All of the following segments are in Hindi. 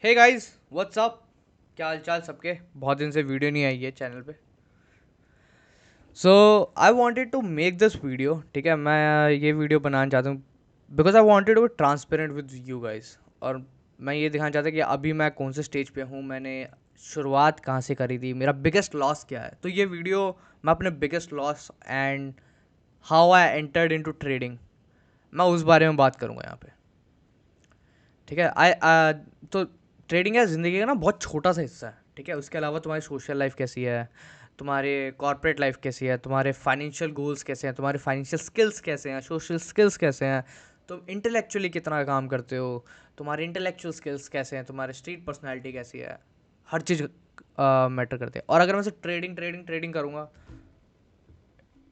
Hey guys, what's up. क्या हाल चाल सबके। बहुत दिन से वीडियो नहीं आई है चैनल पे। So I wanted to make this video. ठीक है, मैं ये वीडियो बनाना चाहता हूँ because I wanted to be transparent with you guys. और मैं ये दिखाना चाहता कि अभी मैं कौन से स्टेज पे हूँ, मैंने शुरुआत कहाँ से करी थी, मेरा बिगेस्ट लॉस क्या है। तो ये वीडियो मैं अपने biggest loss and how I entered into trading, मैं उस बारे में बात करूँगा यहाँ पे। ठीक है। तो ट्रेडिंग है ज़िंदगी का ना बहुत छोटा सा हिस्सा है। ठीक है, उसके अलावा तुम्हारी सोशल लाइफ कैसी है, तुम्हारे कॉर्पोरेट लाइफ कैसी है, तुम्हारे फाइनेंशियल गोल्स कैसे हैं, तुम्हारे फाइनेंशियल स्किल्स कैसे हैं, सोशल स्किल्स कैसे हैं, तुम इंटेलेक्चुअली कितना काम करते हो, तुम्हारे इंटेलेक्चुअल स्किल्स कैसे हैं, तुम्हारी स्ट्रीट पर्सनैलिटी कैसी है। हर चीज़ मैटर करते हैं। और अगर मैं सिर्फ ट्रेडिंग ट्रेडिंग ट्रेडिंग करूँगा,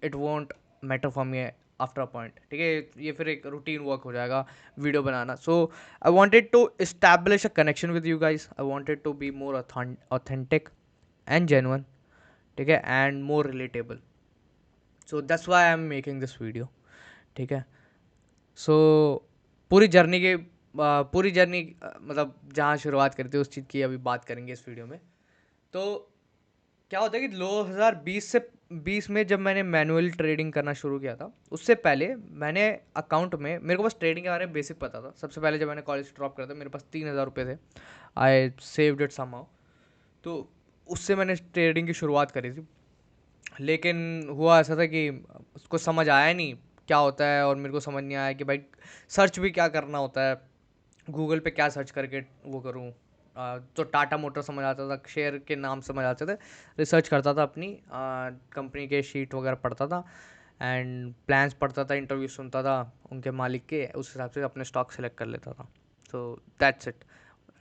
it won't matter for me after a point. ठीक है, ये फिर एक रूटीन वर्क हो जाएगा वीडियो बनाना। So I wanted to establish a connection with you guys. I wanted to be more authentic and genuine. ठीक है, and more relatable. So that's why I am making this video. ठीक है। सो पूरी जर्नी के पूरी जर्नी मतलब जहाँ शुरुआत करी थी उस चीज़ की अभी बात करेंगे इस वीडियो में। तो क्या होता है कि 2020 में जब मैंने मैनुअल ट्रेडिंग करना शुरू किया था, उससे पहले मैंने अकाउंट में, मेरे को बस ट्रेडिंग के बारे में बेसिक पता था। सबसे पहले जब मैंने कॉलेज ड्रॉप करा था मेरे पास 3,000 रुपये थे। I saved it somehow. तो उससे मैंने ट्रेडिंग की शुरुआत करी थी। लेकिन हुआ ऐसा था कि उसको समझ आया नहीं क्या होता है, और मेरे को समझ नहीं आया कि भाई सर्च भी क्या करना होता है, गूगल पे क्या सर्च करके वो करूँ। तो टाटा मोटर समझ आता था, शेयर के नाम समझ आते थे, रिसर्च करता था अपनी कंपनी के शीट वगैरह पढ़ता था एंड प्लान्स पढ़ता था, इंटरव्यू सुनता था उनके मालिक के, उस हिसाब से अपने स्टॉक सेलेक्ट कर लेता था। तो दैट्स इट।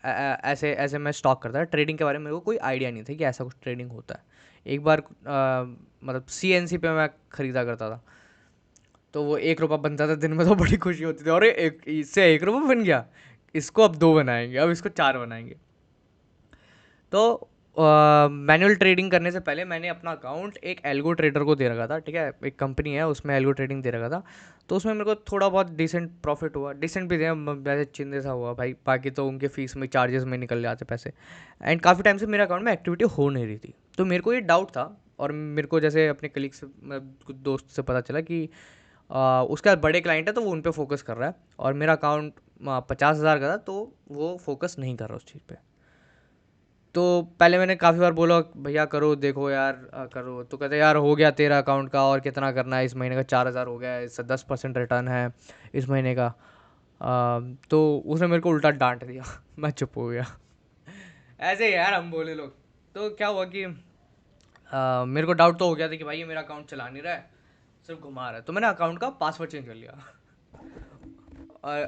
ऐसे ऐसे मैं स्टॉक करता था। ट्रेडिंग के बारे में मेरे को कोई आइडिया नहीं था कि ऐसा कुछ ट्रेडिंग होता है। एक बार मतलब CNC पे मैं ख़रीदा करता था, तो वो 1 रुपया बनता था दिन में, तो बड़ी खुशी होती थी। और एक इससे 1 रुपया बन गया, इसको अब 2 बनाएंगे, अब इसको 4 बनाएंगे। तो मैनुअल ट्रेडिंग करने से पहले मैंने अपना अकाउंट एक एल्गो ट्रेडर को दे रखा था। ठीक है, एक कंपनी है उसमें एल्गो ट्रेडिंग दे रखा था। तो उसमें मेरे को थोड़ा बहुत डिसेंट प्रॉफिट हुआ, डिसेंट भी दिया वैसे चिंदे सा हुआ भाई, बाकी तो उनके फीस में चार्जेस में निकल जाते पैसे। एंड काफ़ी टाइम से मेरे अकाउंट में एक्टिविटी हो नहीं रही थी, तो मेरे को ये डाउट था। और मेरे को जैसे अपने कलीग से, कुछ दोस्त से पता चला कि उसका बड़े क्लाइंट है तो वो उन पर फोकस कर रहा है, और मेरा अकाउंट 50,000 का था, तो वो फोकस नहीं कर रहा उस चीज़ पे। तो पहले मैंने काफ़ी बार बोला भैया करो, देखो यार करो। तो कहते यार हो गया तेरा अकाउंट का, और कितना करना है, इस महीने का 4,000 हो गया है, इससे 10% रिटर्न है इस महीने का। तो उसने मेरे को उल्टा डांट दिया। मैं चुप हो गया। ऐसे ही यार हम बोले लोग। तो क्या हुआ कि मेरे को डाउट तो हो गया था कि भाई ये मेरा अकाउंट चला नहीं रहा है, सिर्फ घुमा रहा है। तो मैंने अकाउंट का पासवर्ड चेंज कर लिया।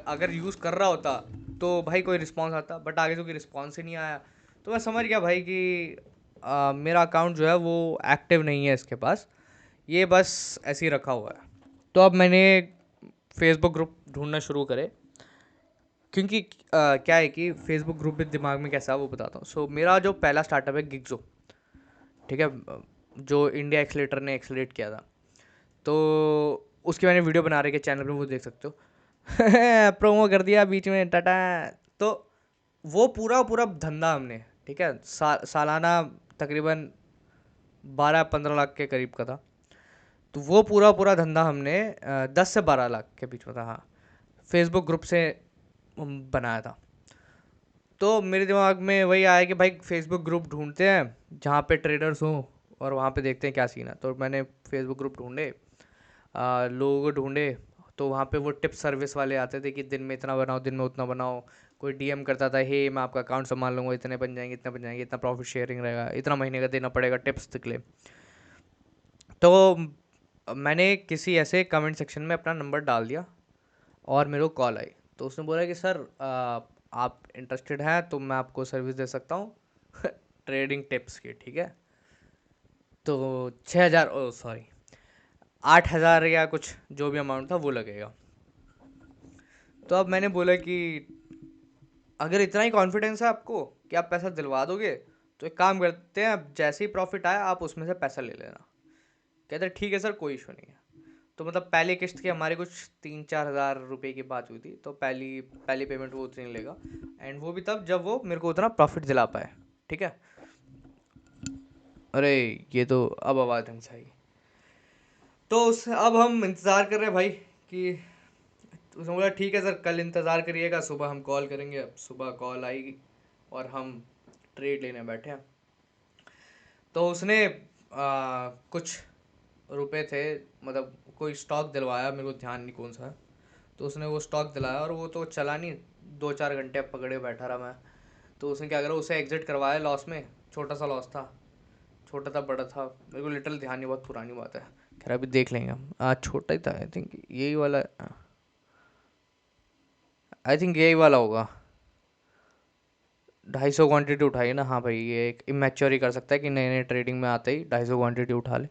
अगर यूज़ कर रहा होता तो भाई कोई रिस्पॉन्स आता, बट आगे तो कोई रिस्पॉन्स ही नहीं आया। तो मैं समझ गया भाई कि मेरा अकाउंट जो है वो एक्टिव नहीं है इसके पास, ये बस ऐसे ही रखा हुआ है। तो अब मैंने फेसबुक ग्रुप ढूंढना शुरू करे, क्योंकि क्या है कि फेसबुक ग्रुप भी दिमाग में कैसा है वो बताता हूँ। सो मेरा जो पहला स्टार्टअप है गिग्जो। ठीक है, जो इंडिया एक्सलेटर ने एक्सलेट किया था, तो उसकी मैंने वीडियो बना रही है चैनल पे, वो देख सकते हो। प्रोमो कर दिया बीच में टाटा। तो वो पूरा पूरा धंधा हमने, ठीक है, सालाना तकरीबन 12-15 लाख के करीब का था। तो वो पूरा पूरा धंधा हमने 10 से 12 लाख के बीच में था, हाँ, फेसबुक ग्रुप से बनाया था। तो मेरे दिमाग में वही आया कि भाई फेसबुक ग्रुप ढूंढते हैं जहाँ पे ट्रेडर्स हों, और वहाँ पे देखते हैं क्या सीन है। तो मैंने फेसबुक ग्रुप ढूंढे, लोगों को ढूंढे। तो वहाँ पे वो टिप सर्विस वाले आते थे कि दिन में इतना बनाओ, दिन में उतना बनाओ। कोई DM करता था, हे मैं आपका अकाउंट संभाल लूँगा, इतने बन जाएंगे, इतना बन जाएंगे, इतना प्रॉफिट शेयरिंग रहेगा, इतना महीने का देना पड़ेगा टिप्स निकले। तो मैंने किसी ऐसे कमेंट सेक्शन में अपना नंबर डाल दिया, और मेरे को कॉल आई। तो उसने बोला कि सर आप इंटरेस्टेड हैं तो मैं आपको सर्विस दे सकता हूँ ट्रेडिंग टिप्स की। ठीक है, तो 6,000, ओ सॉरी, 8,000 या कुछ जो भी अमाउंट था वो लगेगा। तो अब मैंने बोला कि अगर इतना ही कॉन्फिडेंस है आपको कि आप पैसा दिलवा दोगे, तो एक काम करते हैं, अब जैसे ही प्रॉफिट आया आप उसमें से पैसा ले लेना। कहते ठीक है सर, कोई इशू नहीं है। तो मतलब पहली किस्त की हमारी कुछ 3-4 हज़ार रुपए की बात हुई थी, तो पहली पहली पेमेंट वो उतनी लेगा, एंड वो भी तब जब वो मेरे को उतना प्रॉफिट दिला पाए। ठीक है। अरे ये तो अब आवाज़ ढंग से आई। तो उस अब हम इंतज़ार कर रहे हैं भाई कि, उसने बोला ठीक है सर कल इंतज़ार करिएगा, सुबह हम कॉल करेंगे। अब सुबह कॉल आएगी और हम ट्रेड लेने बैठे हैं। तो उसने कुछ रुपए थे, मतलब कोई स्टॉक दिलवाया, मेरे को ध्यान नहीं कौन सा है। तो उसने वो स्टॉक दिलाया और वो तो चला नहीं, 2-4 घंटे पकड़े बैठा रहा मैं। तो उसने क्या करा, उसे एग्जिट करवाया लॉस में। छोटा सा लॉस था, छोटा था बड़ा था मेरे को लिटिल ध्यान नहीं, बहुत पुरानी बात है। खैर अभी देख लेंगे हम। आज छोटा ही था, आई थिंक यही वाला होगा। 250 क्वांटिटी उठाई ना, हाँ भाई ये एक इमेच्योर ही कर सकता है कि नए नए ट्रेडिंग में आते ही 250 क्वांटिटी उठा ले।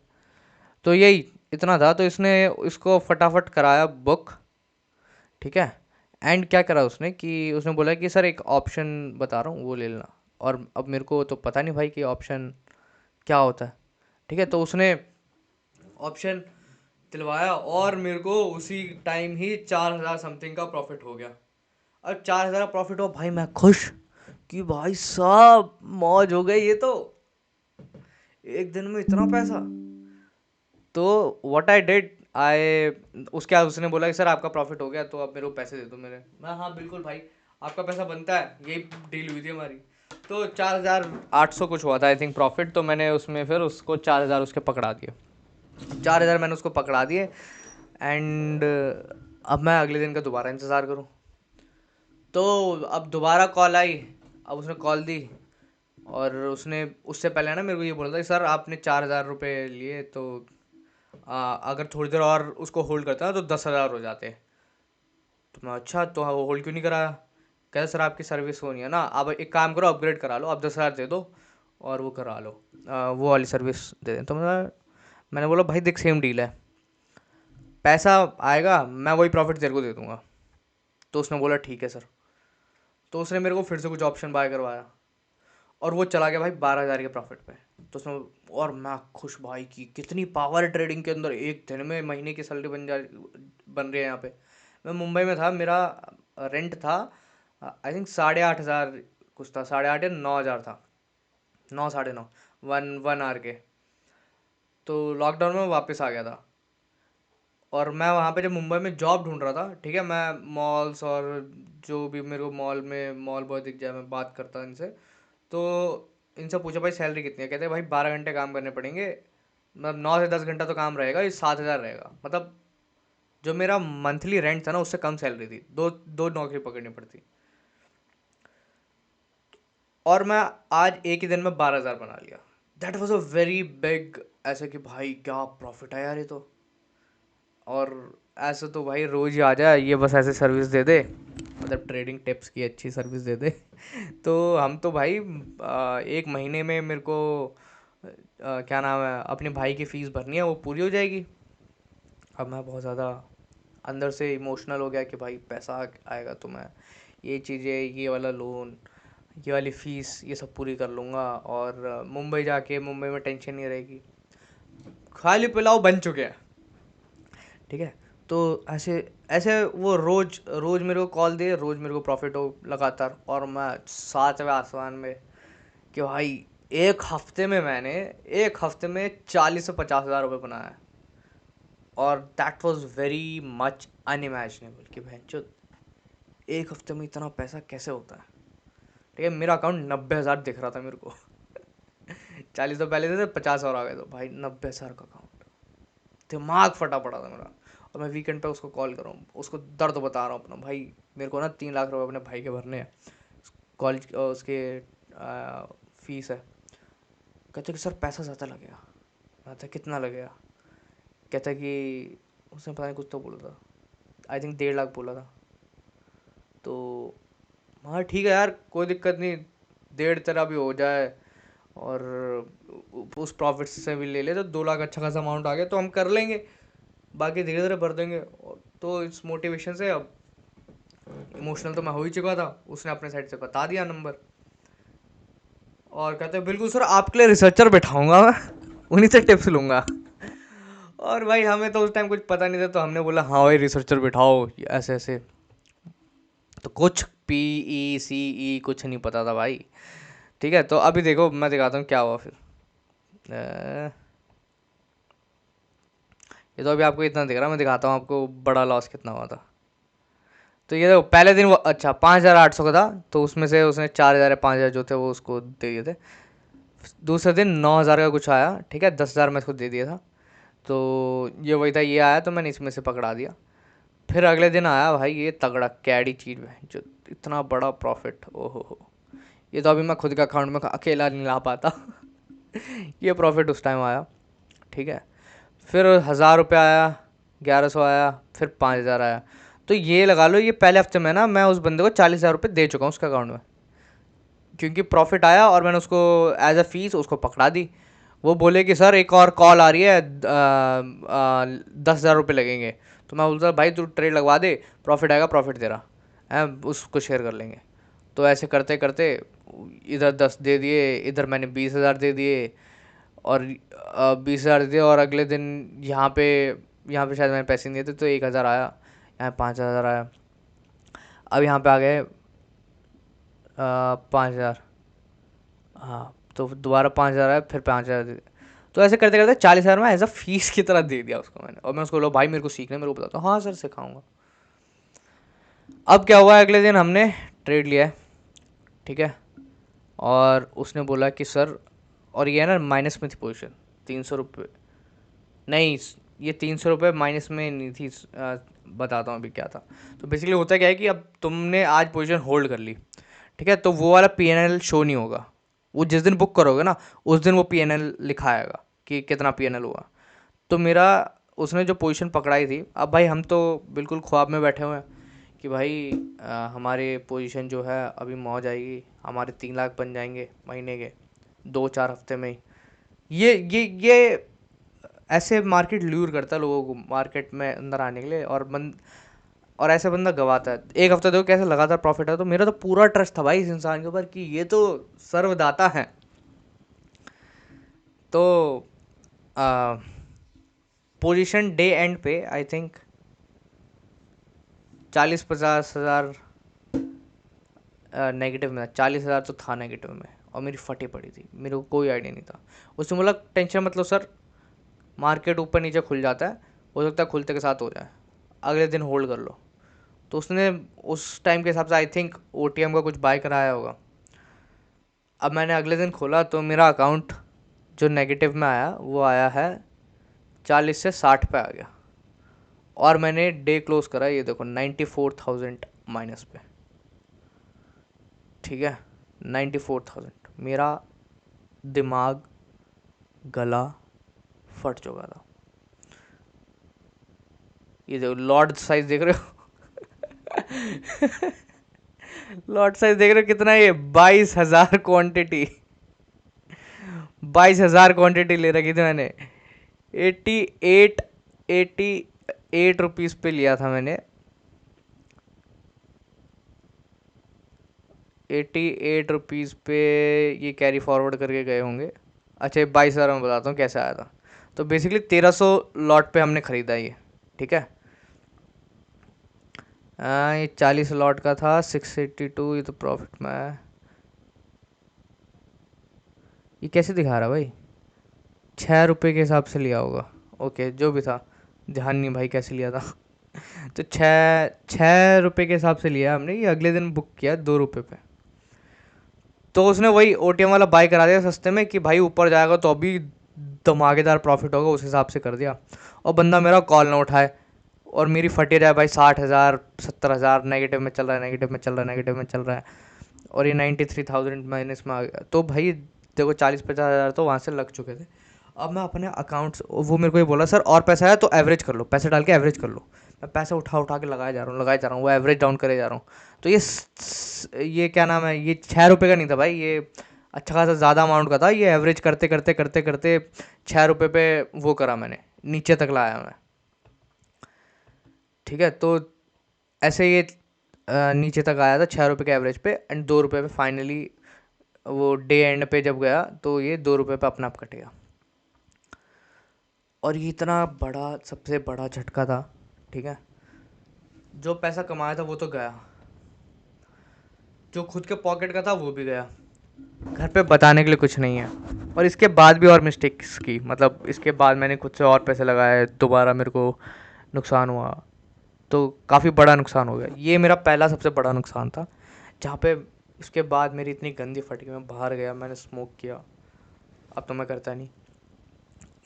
तो यही इतना था, तो इसने इसको फटाफट कराया बुक। ठीक है। एंड क्या करा उसने कि उसने बोला कि सर एक ऑप्शन बता रहा हूँ वो ले लेना। और अब मेरे को तो पता नहीं भाई कि ऑप्शन क्या होता है। ठीक है। तो उसने ऑप्शन दिलवाया और मेरे को उसी टाइम ही 4,000 समथिंग का प्रॉफिट हो गया। अब 4,000 प्रॉफिट हो भाई, मैं खुश कि भाई साहब मौज हो गई, ये तो एक दिन में इतना पैसा। तो व्हाट आई डिड, आई उसके बाद उसने बोला कि सर आपका प्रॉफिट हो गया, तो अब मेरे को पैसे दे दो मेरे। मैं हाँ बिल्कुल भाई, आपका पैसा बनता है, यही डील हुई थी हमारी। तो 4,800 कुछ हुआ था आई थिंक प्रॉफिट। तो मैंने उसमें फिर उसको 4,000 उसके पकड़ा दिए। 4,000 मैंने उसको पकड़ा दिए। एंड अब मैं अगले दिन का दोबारा इंतज़ार करूँ। तो अब दोबारा कॉल आई। अब उसने कॉल दी और उसने उससे पहले ना मेरे को ये बोला था कि सर आपने 4,000 रुपये लिए, तो अगर थोड़ी देर और उसको होल्ड करता ना तो 10,000 हो जाते। तो मैं अच्छा, तो हाँ वो होल्ड क्यों नहीं कराया। कहते सर आपकी सर्विस होनी है ना, अब एक काम करो अपग्रेड करा लो, अब 10,000 दे दो और वो करा लो, वो वाली सर्विस दे दें। तो मैंने बोला भाई देख सेम डील है, पैसा आएगा मैं वही प्रॉफिट तेरे को दे दूंगा। तो उसने बोला ठीक है सर। तो उसने मेरे को फिर से कुछ ऑप्शन बाय करवाया और वो चला गया भाई 12,000 के प्रॉफिट पे। तो उसमें और मैं खुश भाई कि कितनी पावर है ट्रेडिंग के अंदर, एक दिन में महीने की सैलरी बन रही है यहाँ पे। मैं मुंबई में था, मेरा रेंट था आई थिंक 8,500 कुछ था, 8,500 या 9,000 था, 9 9:30, वन वन आवर के। तो लॉकडाउन में वापस आ गया था और मैं वहाँ पे जब मुंबई में जॉब ढूंढ रहा था, ठीक है, मैं मॉल्स और जो भी मेरे को मॉल में मॉल बॉय दिख जाए मैं बात करता इनसे। तो इनसे पूछा भाई सैलरी कितनी है, कहते हैं भाई 12 घंटे काम करने पड़ेंगे, मतलब 9 से 10 घंटा तो काम रहेगा, ये 7,000 रहेगा। मतलब जो मेरा मंथली रेंट था ना उससे कम सैलरी थी, दो दो नौकरी पकड़नी पड़ती। और मैं आज एक ही दिन में 12,000 बना लिया। That was a very big, ऐसे कि भाई क्या प्रॉफिट है यार ये तो। और ऐसे तो भाई रोज ही आ जाए, ये बस ऐसे सर्विस दे दे, मतलब ट्रेडिंग टिप्स की अच्छी सर्विस दे दे तो हम तो भाई एक महीने में मेरे को क्या नाम है अपने भाई की फ़ीस भरनी है, वो पूरी हो जाएगी। अब मैं बहुत ज़्यादा अंदर से इमोशनल हो गया कि भाई पैसा आएगा तो मैं ये चीज़ें, ये वाला लोन, ये वाली फ़ीस, ये सब पूरी कर लूँगा और मुंबई जाके मुंबई में टेंशन नहीं रहेगी, खाली पुलाव बन चुके हैं। ठीक है। तो ऐसे ऐसे वो रोज रोज मेरे को कॉल दे, रोज मेरे को प्रॉफिट हो लगातार, और मैं 7वें आसमान में कि भाई एक हफ्ते में 40 से 50 हज़ार रुपये बनाया है। और that was very much unimaginable कि बहन एक हफ्ते में इतना पैसा कैसे होता है। ठीक है, मेरा अकाउंट 90,000 दिख रहा था मेरे को 40 तो पहले थे, 50 और आ गए, तो भाई 90,000 का अकाउंट, दिमाग फटा पड़ा था मेरा। और मैं वीकेंड पे उसको कॉल कर रहा हूँ, उसको दर्द बता रहा हूँ अपना, भाई मेरे को ना 3 लाख रुपए अपने भाई के भरने हैं, कॉलेज उसके फीस है। कहते कि सर पैसा ज़्यादा लगेगा। मैं था कितना लगेगा, कहता कि उसने पता नहीं कुछ तो बोला था, आई थिंक 1.5 लाख बोला था। तो हाँ ठीक है यार कोई दिक्कत नहीं, 1.5 तेरा भी हो जाए और उस प्रॉफिट से भी ले ले तो 2 लाख अच्छा खासा अमाउंट आ गया तो हम कर लेंगे, बाकी धीरे धीरे भर देंगे। और तो इस मोटिवेशन से अब इमोशनल तो मैं हो ही चुका था, उसने अपने साइड से बता दिया नंबर। और कहते बिल्कुल सर आपके लिए रिसर्चर बैठाऊंगा मैं उन्हीं से टिप्स लूँगा। और भाई हमें तो उस टाइम कुछ पता नहीं था, तो हमने बोला हाँ भाई रिसर्चर बिठाओ ऐसे ऐसे। तो कुछ PECE कुछ नहीं पता था भाई। ठीक है, तो अभी देखो मैं दिखाता हूँ क्या हुआ फिर। ये तो अभी आपको इतना दिख रहा है, मैं दिखाता हूँ आपको बड़ा लॉस कितना हुआ था। तो ये देखो पहले दिन वो अच्छा 5,800 का था, तो उसमें से उसने 4,000 या 5,000 जो थे वो उसको दे दिए थे। दूसरे दिन 9,000 का कुछ आया, ठीक है, 10,000 मैं इसको दे दिया था। तो ये वही था, ये आया तो मैंने इसमें से पकड़ा दिया। फिर अगले दिन आया भाई ये तगड़ा कैडी चीज में, जो इतना बड़ा प्रॉफिट, ओहो हो। ये तो अभी मैं खुद के अकाउंट में अकेला नहीं ला पाता। ये प्रॉफिट उस टाइम आया, ठीक है। फिर 1,000 रुपये आया, 1,100 आया, फिर 5,000 आया। तो ये लगा लो ये पहले हफ्ते में ना मैं उस बंदे को 40,000 रुपये दे चुका हूँ उसके अकाउंट में, क्योंकि प्रॉफिट आया और मैंने उसको एज अ फीस उसको पकड़ा दी। वो बोले कि सर एक और कॉल आ रही है, 10,000 रुपये लगेंगे। तो मैं बोलता भाई तू ट्रेड लगवा दे, प्रॉफिट आएगा प्रॉफिट तेरा है, उसको शेयर कर लेंगे। तो ऐसे करते करते इधर 10 दे दिए, इधर मैंने 20,000 दे दिए, और 20,000 दे दिए, और अगले दिन यहाँ पे शायद मैंने पैसे नहीं दिए थे, तो 1,000 आया, यहाँ 5,000 आया। अब यहाँ पे आ गए 5,000। हाँ, तो दोबारा 5,000 आया, फिर 5,000 दे दिए। तो ऐसे करते करते 40,000 में एज अ फीस की तरह दे दिया उसको मैंने। और मैं उसको बोला भाई मेरे को सीखना है, मेरे को बताता। हाँ सर सिखाऊंगा। अब क्या हुआ, अगले दिन हमने ट्रेड लिया है, ठीक है। और उसने बोला कि सर, और ये है ना माइनस में थी पोजीशन, 300 रुपये। नहीं, ये 300 रुपये माइनस में नहीं थी, बताता हूँ अभी क्या था। तो बेसिकली होता क्या है कि अब तुमने आज पोजीशन होल्ड कर ली, ठीक है, तो वो वाला PNL शो नहीं होगा। वो जिस दिन बुक करोगे ना, उस दिन वो PNL लिखा आएगा कि कितना PNL हुआ। तो मेरा, उसने जो पोजीशन पकड़ाई थी, अब भाई हम तो बिल्कुल ख्वाब में बैठे हुए हैं कि भाई हमारे पोजीशन जो है अभी मौज आएगी, हमारे 3 लाख बन जाएंगे महीने के 2-4 हफ्ते में ही। ये ऐसे मार्केट ल्यूर करता है लोगों को मार्केट में अंदर आने के लिए, और ऐसे बंदा गवाता है। एक हफ्ता देखो कैसे लगातार प्रॉफिट है। तो मेरा तो पूरा ट्रस्ट था भाई इस इंसान के ऊपर कि ये तो सर्वदाता है। तो पोजीशन डे एंड पे आई थिंक 40-50 हज़ार नेगेटिव में था। 40,000 तो था नेगेटिव में, और मेरी फटी पड़ी थी, मेरे को कोई आइडिया नहीं था। उसने बोला टेंशन मतलब सर, मार्केट ऊपर नीचे खुल जाता है, हो सकता है खुलते के साथ हो जाए, अगले दिन होल्ड कर लो। तो उसने उस टाइम के हिसाब से आई थिंक OTM का कुछ बाय कराया होगा। अब मैंने अगले दिन खोला तो मेरा अकाउंट जो नेगेटिव में आया वो आया है 40 से 60 पे आ गया। और मैंने डे क्लोज करा, ये देखो 94,000 माइनस पे, ठीक है। 94,000, मेरा दिमाग गला फट चुका था। ये देखो लॉट साइज देख रहे हो। लॉट साइज देख रहे हो कितना, ये 22,000 क्वांटिटी, 22,000 क्वांटिटी ले रखी थी मैंने। 88 रुपीज़ पे लिया था मैंने। 88 रुपीज़ पे ये कैरी फॉरवर्ड करके गए होंगे। अच्छा, 22,000 में बताता हूँ कैसे आया था। तो बेसिकली 1,300 लॉट पे हमने ख़रीदा ये, ठीक है। ये 40 लॉट का था, 682, ये तो प्रॉफिट में है। ये कैसे दिखा रहा भाई, 6 रुपये के हिसाब से लिया होगा। ओके जो भी था, ध्यान नहीं भाई कैसे लिया था। तो 6 रुपये के हिसाब से लिया हमने। ये अगले दिन बुक किया 2 रुपये पे। तो उसने वही OTM वाला बाय करा दिया सस्ते में कि भाई ऊपर जाएगा तो अभी धमाकेदार प्रॉफिट होगा, उस हिसाब से कर दिया। और बंदा मेरा कॉल ना उठाए और मेरी फटी रहा है भाई, 60,000 70,000 नेगेटिव में चल रहा है, नेगेटिव में चल रहा है, नेगेटिव में चल रहा है। और ये 93,000 माइनस में आ गया। तो भाई देखो 40-50 हज़ार तो वहाँ से लग चुके थे। अब मैं अपने अकाउंट्स, वो मेरे को ये बोला सर और पैसा है तो एवरेज कर लो, पैसे डाल के एवरेज कर लो। मैं पैसे उठा उठा के लगाया जा रहा हूँ, लगाया जा रहा हूँ, वो एवरेज डाउन करे जा रहा हूँ। तो ये क्या नाम है, ये 6 रुपये का नहीं था भाई, ये अच्छा खासा ज़्यादा अमाउंट का था। ये एवरेज करते करते करते करते 6 रुपये पे वो करा मैंने, नीचे तक लाया मैं, ठीक है। तो ऐसे ये नीचे तक आया था 6 रुपये के एवरेज पे, एंड 2 रुपये पे फाइनली वो डे एंड पे जब गया तो ये 2 रुपये पे अपना आप कटेगा। और ये इतना बड़ा, सबसे बड़ा झटका था, ठीक है। जो पैसा कमाया था वो तो गया, जो खुद के पॉकेट का था वो भी गया, घर पे बताने के लिए कुछ नहीं है। और इसके बाद भी और मिस्टेक्स की, मतलब इसके बाद मैंने खुद से और पैसे लगाए, दोबारा मेरे को नुकसान हुआ, तो काफ़ी बड़ा नुकसान हो गया। ये मेरा पहला सबसे बड़ा नुकसान था, जहाँ पे इसके बाद मेरी इतनी गंदी फट गई, मैं बाहर गया, मैंने स्मोक किया। अब तो मैं करता नहीं,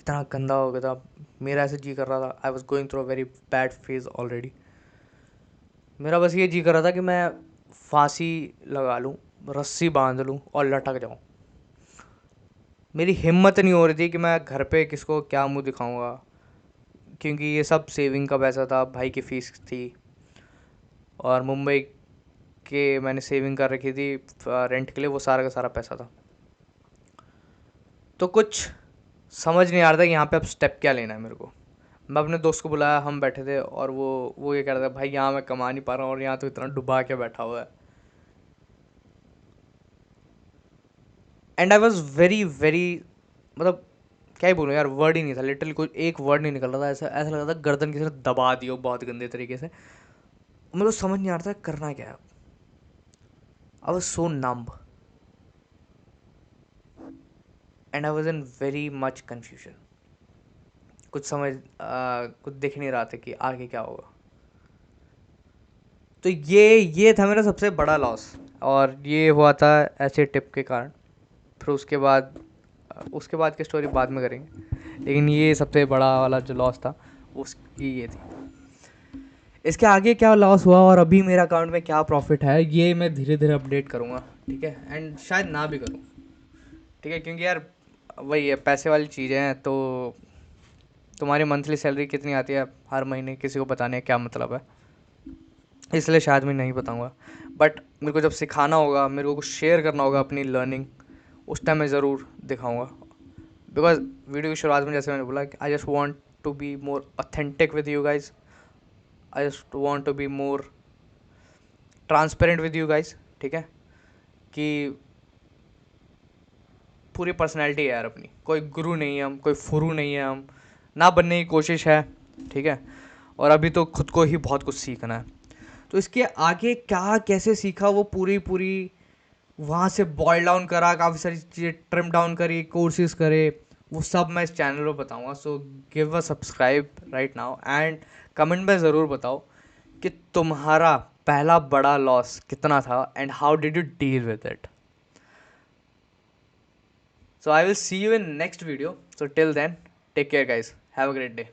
इतना गंदा हो गया था मेरा, ऐसे जी कर रहा था, I was going through a very bad phase already. मेरा बस ये जी कर रहा था कि मैं फांसी लगा लूँ, रस्सी बांध लूँ और लटक जाऊँ। मेरी हिम्मत नहीं हो रही थी कि मैं घर पे किसको क्या मुंह दिखाऊंगा, क्योंकि ये सब सेविंग का पैसा था, भाई की फ़ीस थी, और मुंबई के मैंने सेविंग कर रखी थी रेंट के लिए, वो सारा का सारा पैसा था। तो कुछ समझ नहीं आ रहा था कि यहाँ पे अब स्टेप क्या लेना है मेरे को। मैं अपने दोस्त को बुलाया, हम बैठे थे, और वो ये कह रहा था, भाई यहाँ मैं कमा नहीं पा रहा हूँ और यहाँ तो इतना डुबा के बैठा हुआ है। And I was very very, मतलब क्या ही बोलूँ यार, वर्ड ही नहीं था, लिटरली कोई एक वर्ड नहीं निकल रहा था। ऐसा ऐसा लग रहा था गर्दन किसी ने दबा दी हो बहुत गंदे तरीके से। मेरे को समझ नहीं आ रहा था करना क्या है। I was so numb and I was in very much confusion. कुछ दिख नहीं रहा था कि आगे क्या होगा। तो ये था मेरा सबसे बड़ा लॉस, और ये हुआ था ऐसे टिप के कारण। फिर उसके बाद की स्टोरी बाद में करेंगे, लेकिन ये सबसे बड़ा वाला जो लॉस था उसकी ये थी। इसके आगे क्या लॉस हुआ और अभी मेरे अकाउंट में क्या प्रॉफिट है, ये मैं धीरे धीरे अपडेट करूँगा, ठीक है। एंड शायद ना भी करूँ, ठीक है, क्योंकि यार वही है, पैसे वाली चीज़ें हैं। तो तुम्हारी मंथली सैलरी कितनी आती है हर महीने, किसी को बताने का क्या मतलब है, इसलिए शायद मैं नहीं बताऊँगा। बट मेरे को जब सिखाना होगा, मेरे को कुछ शेयर करना होगा अपनी लर्निंग, उस टाइम मैं ज़रूर दिखाऊँगा। बिकॉज वीडियो की शुरुआत में जैसे मैंने बोला कि I just want to be more authentic with you guys, I just want to be more transparent with you guys, ठीक है। कि पूरी पर्सनैलिटी है यार अपनी, कोई गुरु नहीं है हम, कोई फुरू नहीं है हम, ना बनने की कोशिश है, ठीक है। और अभी तो खुद को ही बहुत कुछ सीखना है। तो इसके आगे क्या कैसे सीखा वो पूरी पूरी वहाँ से बॉयल डाउन करा, काफ़ी सारी चीज़ें ट्रिम डाउन करी, कोर्सेज करे, वो सब मैं इस चैनल पर बताऊँगा। So give a subscribe right now and comment में ज़रूर बताओ कि तुम्हारा पहला बड़ा लॉस कितना था and how did you deal with it. So I will see you in next video. So till then, take care guys. Have a great day.